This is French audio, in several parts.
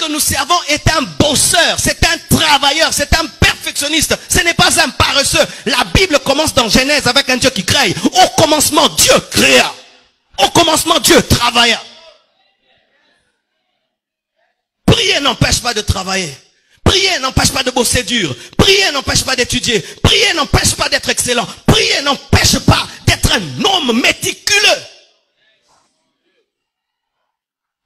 que nous servons est un bosseur, c'est un travailleur, c'est un perfectionniste. Ce n'est pas un paresseux. La Bible commence dans Genèse avec un Dieu qui crée. Au commencement, Dieu créa. Au commencement, Dieu travailla. Prier n'empêche pas de travailler. Prier n'empêche pas de bosser dur. Prier n'empêche pas d'étudier. Prier n'empêche pas d'être excellent. Prier n'empêche pas d'être un homme méticuleux.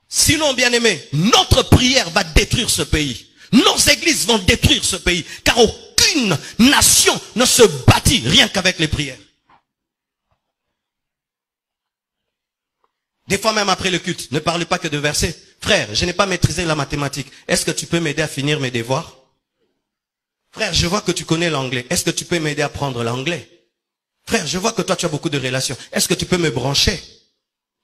Sinon, bien aimé, notre prière va détruire ce pays. Nos églises vont détruire ce pays. Car aucune nation ne se bâtit rien qu'avec les prières. Des fois même après le culte, ne parlez pas que de versets. Frère, je n'ai pas maîtrisé la mathématique. Est-ce que tu peux m'aider à finir mes devoirs? Frère, je vois que tu connais l'anglais. Est-ce que tu peux m'aider à apprendre l'anglais? Frère, je vois que toi tu as beaucoup de relations. Est-ce que tu peux me brancher?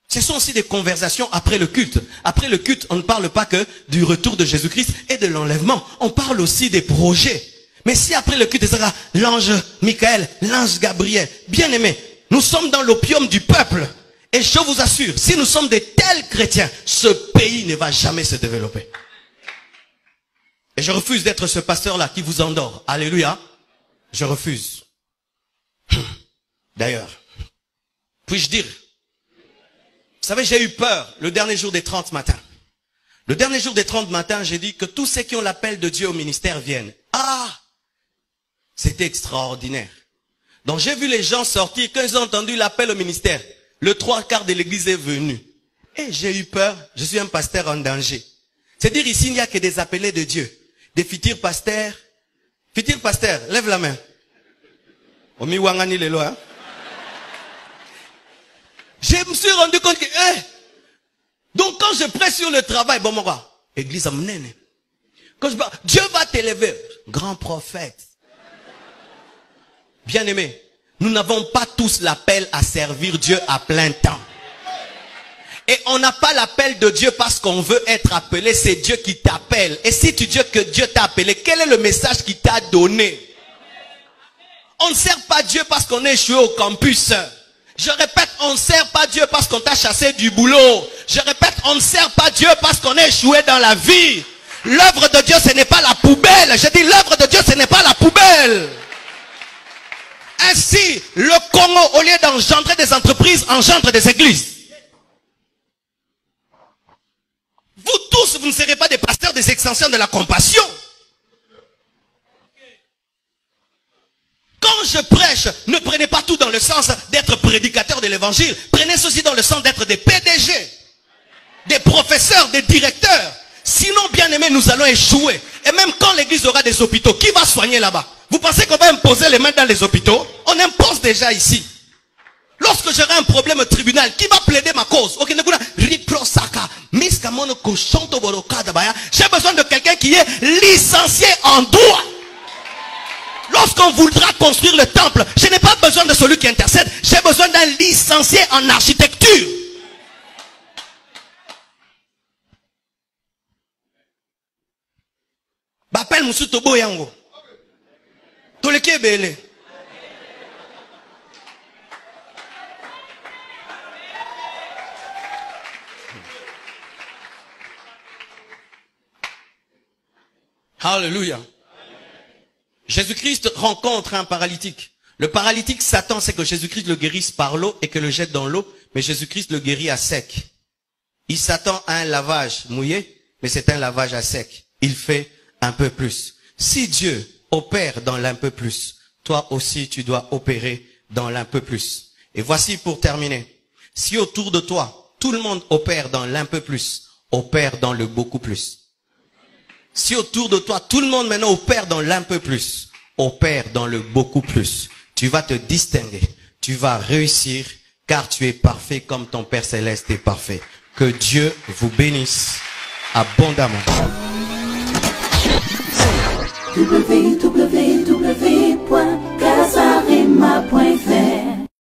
Ce sont aussi des conversations après le culte. Après le culte, on ne parle pas que du retour de Jésus-Christ et de l'enlèvement. On parle aussi des projets. Mais si après le culte, ce sera l'ange Michael, l'ange Gabriel, bien aimé, nous sommes dans l'opium du peuple. Et je vous assure, si nous sommes de tels chrétiens, ce pays ne va jamais se développer. Et je refuse d'être ce pasteur-là qui vous endort. Alléluia. Je refuse. D'ailleurs, puis-je dire, vous savez, j'ai eu peur le dernier jour des 30 matins. Le dernier jour des 30 matins, j'ai dit que tous ceux qui ont l'appel de Dieu au ministère viennent. Ah! C'était extraordinaire. Donc j'ai vu les gens sortir, quand ils ont entendu l'appel au ministère, le 3/4 de l'église est venu. Et j'ai eu peur, je suis un pasteur en danger. C'est-à-dire ici, il n'y a que des appelés de Dieu. Des futurs pasteurs. Futurs pasteurs, lève la main. Omi wangani lelo, hein? Je me suis rendu compte que, donc quand je prêche sur le travail, bon, moi, église à mener. Quand je parle, Dieu va t'élever. Grand prophète. Bien aimé, nous n'avons pas tous l'appel à servir Dieu à plein temps. Et on n'a pas l'appel de Dieu parce qu'on veut être appelé, c'est Dieu qui t'appelle. Et si tu dis que Dieu t'a appelé, quel est le message qu'il t'a donné? On ne sert pas Dieu parce qu'on est échoué au campus. Je répète, on ne sert pas Dieu parce qu'on t'a chassé du boulot. Je répète, on ne sert pas Dieu parce qu'on est échoué dans la vie. L'œuvre de Dieu, ce n'est pas la poubelle. Je dis, l'œuvre de Dieu, ce n'est pas la poubelle. Ainsi, le Congo, au lieu d'engendrer des entreprises, engendre des églises. Vous tous, vous ne serez pas des pasteurs des extensions de la compassion. Quand je prêche, ne prenez pas tout dans le sens d'être prédicateur de l'évangile. Prenez ceci dans le sens d'être des PDG, des professeurs, des directeurs. Sinon, bien aimé, nous allons échouer. Et même quand l'église aura des hôpitaux, qui va soigner là-bas? Vous pensez qu'on va imposer les mains dans les hôpitaux? On impose déjà ici. Lorsque j'aurai un problème au tribunal, qui va plaider ma cause? J'ai besoin de quelqu'un qui est licencié en droit. Lorsqu'on voudra construire le temple, je n'ai pas besoin de celui qui intercède. J'ai besoin d'un licencié en architecture. Bapel Musutobo Yango. Toleke Bele. Alléluia. Jésus-Christ rencontre un paralytique. Le paralytique s'attend, c'est que Jésus-Christ le guérisse par l'eau et que le jette dans l'eau, mais Jésus-Christ le guérit à sec. Il s'attend à un lavage mouillé, mais c'est un lavage à sec. Il fait un peu plus. Si Dieu opère dans l'un peu plus, toi aussi tu dois opérer dans l'un peu plus. Et voici pour terminer. Si autour de toi, tout le monde opère dans l'un peu plus, opère dans le beaucoup plus. Si autour de toi, tout le monde maintenant opère dans l'un peu plus, opère dans le beaucoup plus, tu vas te distinguer, tu vas réussir, car tu es parfait comme ton Père Céleste est parfait. Que Dieu vous bénisse abondamment. www.casarema.fr